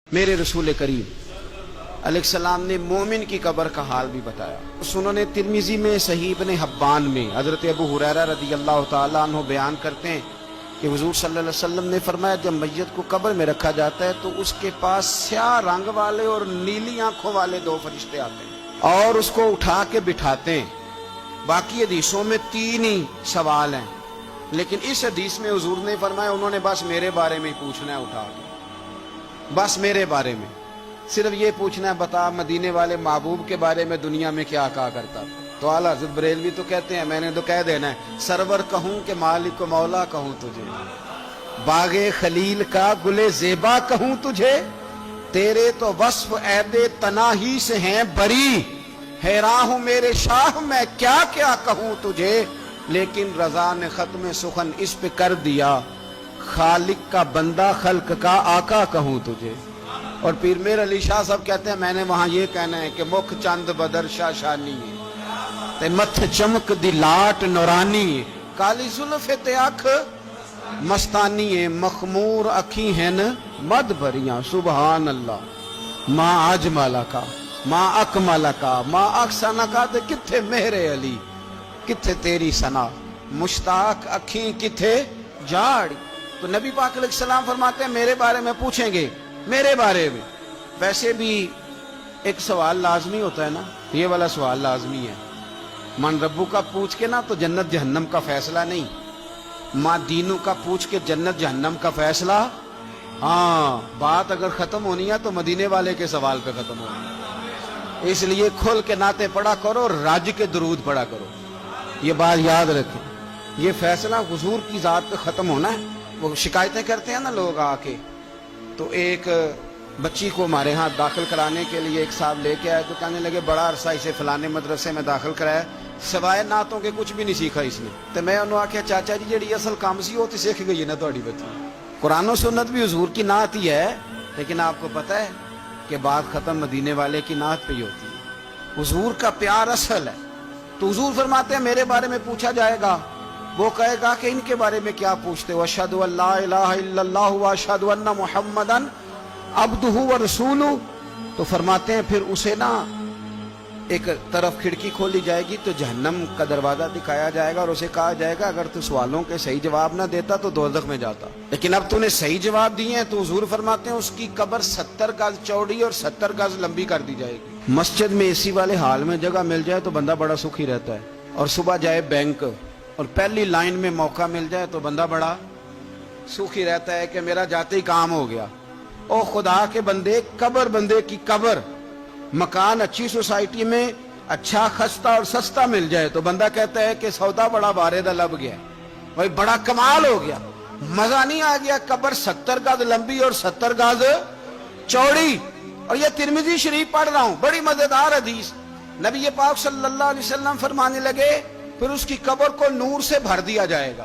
میرے رسول کریم علیہ السلام نے مومن کی قبر کا حال بھی بتایا۔ سنن ترمذی میں، صحیح ابن حبان میں حضرت ابو ہریرہ رضی اللہ تعالیٰ عنہ بیان کرتے ہیں کہ حضور صلی اللہ علیہ وسلم نے فرمایا جب میت کو قبر میں رکھا جاتا ہے تو اس کے پاس سیاہ رنگ والے اور نیلی آنکھوں والے دو فرشتے آتے ہیں اور اس کو اٹھا کے بٹھاتے ہیں۔ باقی حدیثوں میں 3 ہی سوال ہیں، لیکن اس حدیث میں حضور نے فرمایا انہوں نے بس میرے بارے میں ہی پوچھنا ہے، اٹھا کے بس میرے بارے میں صرف یہ پوچھنا ہے، بتا مدینے والے محبوب کے بارے میں دنیا میں کیا کہا کرتا تھا؟ تو اعلیٰ حضرت بریلوی تو کہتے ہیں میں نے تو کہہ دینا ہے، سرور کہوں کہ مالک و مولا کہوں تجھے، باغ خلیل کا گلے زیبا کہوں تجھے، تیرے تو وصف عید تناہی سے ہیں بری، حیران ہوں میرے شاہ میں کیا کیا کہوں تجھے، لیکن رضا نے ختم سخن اس پہ کر دیا، خالق کا بندہ خلق کا آقا کہوں تجھے۔ اور پیر میر علی شاہ صاحب کہتے ہیں میں نے وہاں یہ کہنا ہے کہ مکھ چند بدر شاہ شانی ہے تے متھ چمک دی لاٹ نورانی ہے، کالی زلف تے اکھ مستانی ہے، مخمور اکھی ہیں مد بھریاں، سبحان اللہ، ما اجمل کا ما اکمل کا ما احسن کا، تے کتھے میرے علی کتھے تیری ثنا، مشتاق اکھیں کتھے جاڑی۔ تو نبی پاک علیہ السلام فرماتے ہیں میرے بارے میں پوچھیں گے، میرے بارے میں۔ ویسے بھی ایک سوال لازمی ہوتا ہے نا، یہ والا سوال لازمی ہے، من ربو کا پوچھ کے نا تو جنت جہنم کا فیصلہ نہیں، ماں دینو کا پوچھ کے جنت جہنم کا فیصلہ۔ ہاں بات اگر ختم ہونی ہے تو مدینے والے کے سوال پہ ختم ہونی ہے، اس لیے کھل کے نعتیں پڑھا کرو، راج کے درود پڑھا کرو، یہ بات یاد رکھیں، یہ فیصلہ حضور کی ذات پہ ختم ہونا ہے۔ وہ شکایتیں کرتے ہیں نا لوگ آ کے، تو ایک بچی کو ہمارے ہاں داخل کرانے کے لیے ایک صاحب لے کے آئے تو کہنے لگے بڑا عرصہ اسے فلانے مدرسے میں داخل کرایا، سوائے نعتوں کے کچھ بھی نہیں سیکھا اس نے۔ تو میں انہوں آکھیا چاچا جی جڑی اصل کام سی وہ تو سیکھ گئی ہے نا تہاڈی بچی، قرآن و سنت بھی حضور کی نعت ہی ہے، لیکن آپ کو پتہ ہے کہ بات ختم مدینے والے کی نعت پہ ہی ہوتی ہے، حضور کا پیار اصل ہے۔ تو حضور فرماتے ہیں میرے بارے میں پوچھا جائے گا، وہ کہے گا کہ ان کے بارے میں کیا پوچھتے ہو، اشہد ان لا الہ الا اللہ واشہد ان محمدن عبدہ ورسولہ۔ تو فرماتے ہیں پھر اسے نا ایک طرف کھڑکی کھولی جائے گی تو جہنم کا دروازہ دکھایا جائے گا اور اسے کہا جائے گا اگر تو سوالوں کے صحیح جواب نہ دیتا تو دوزخ میں جاتا، لیکن اب تو نے صحیح جواب دیے ہیں۔ تو حضور فرماتے ہیں اس کی قبر 70 گز چوڑی اور 70 گز لمبی کر دی جائے گی۔ مسجد میں اسی والے حال میں جگہ مل جائے تو بندہ بڑا سکھی رہتا ہے، اور صبح جائے بینک اور پہلی لائن میں موقع مل جائے تو بندہ بڑا سکھی رہتا ہے کہ میرا جاتے ہی کام ہو گیا۔ او خدا کے بندے، قبر بندے کی قبر، مکان اچھی سوسائٹی میں اچھا خستہ اور سستا مل جائے تو بندہ کہتا ہے کہ سودا بڑا باریدہ لب گیا، بھائی بڑا کمال ہو گیا، مزہ نہیں آ گیا۔ قبر 70 گز لمبی اور 70 گز چوڑی، اور یہ ترمذی شریف پڑھ رہا ہوں، بڑی مزیدار حدیث۔ نبی پاک صلی اللہ علیہ وسلم فرمانے لگے پھر اس کی قبر کو نور سے بھر دیا جائے گا۔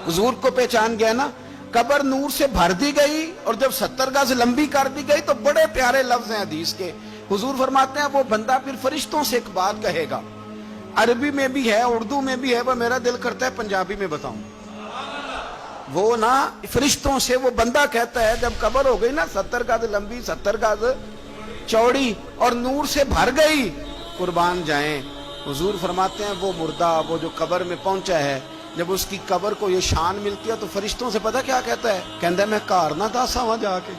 حضور کو پہچان گیا نا، قبر نور سے بھر دی گئی اور جب 70 گز لمبی کر دی گئی تو بڑے پیارے لفظ ہیں حدیث کے۔ حضور فرماتے ہیں وہ بندہ پھر فرشتوں سے ایک بات کہے گا، عربی میں بھی ہے اردو میں بھی ہے، وہ میرا دل کرتا ہے پنجابی میں بتاؤں۔ وہ نا فرشتوں سے وہ بندہ کہتا ہے جب قبر ہو گئی نا 70 گز لمبی 70 گز چوڑی اور نور سے بھر گئی، قربان جائیں، حضور فرماتے ہیں وہ مردہ وہ جو قبر میں پہنچا ہے جب اس کی قبر کو یہ شان ملتی ہے تو فرشتوں سے پتہ کیا کہتا ہے، کہتا ہے میں گھر نہ دسا وہاں جا کے،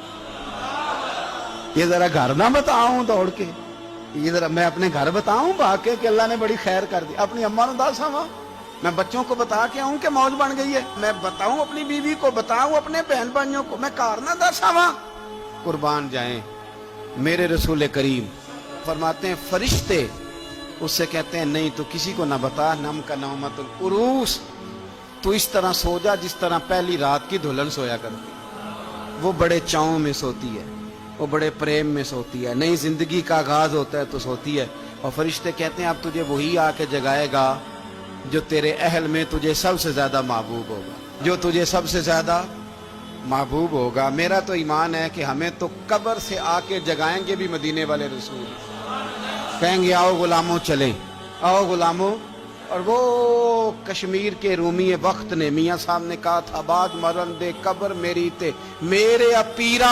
یہ ذرا گھر نہ بتاؤں دوڑ کے، یہ ذرا میں اپنے گھر بتاؤں بھاگ کے کہ اللہ نے بڑی خیر کر دی، اپنی اماں نو دسا وہاں، میں بچوں کو بتا کے آؤں کہ موج بن گئی ہے، میں بتاؤں اپنی بیوی کو، بتاؤں اپنے بہن بھائیوں کو، میں گھر نہ دسا وہاں۔ قربان جائیں میرے رسول کریم فرماتے ہیں فرشتے اس سے کہتے ہیں نہیں تو کسی کو نہ بتا، نم کا نومت العروس، تو اس طرح سو جا جس طرح پہلی رات کی دلہن سویا کرتی، وہ بڑے چاؤں میں سوتی ہے، وہ بڑے پریم میں سوتی ہے، نئی زندگی کا آغاز ہوتا ہے تو سوتی ہے، اور فرشتے کہتے ہیں اب تجھے وہی آ کے جگائے گا جو تیرے اہل میں تجھے سب سے زیادہ محبوب ہوگا، جو تجھے سب سے زیادہ محبوب ہوگا۔ میرا تو ایمان ہے کہ ہمیں تو قبر سے آ کے جگائیں گے بھی مدینے والے رسول، کہیں گے آؤ غلاموں چلیں، آؤ غلاموں۔ اور وہ کشمیر کے رومی وقت نے میاں صاحب نے کہا تھا بعد مرن دے قبر میری تے میرے اپیرا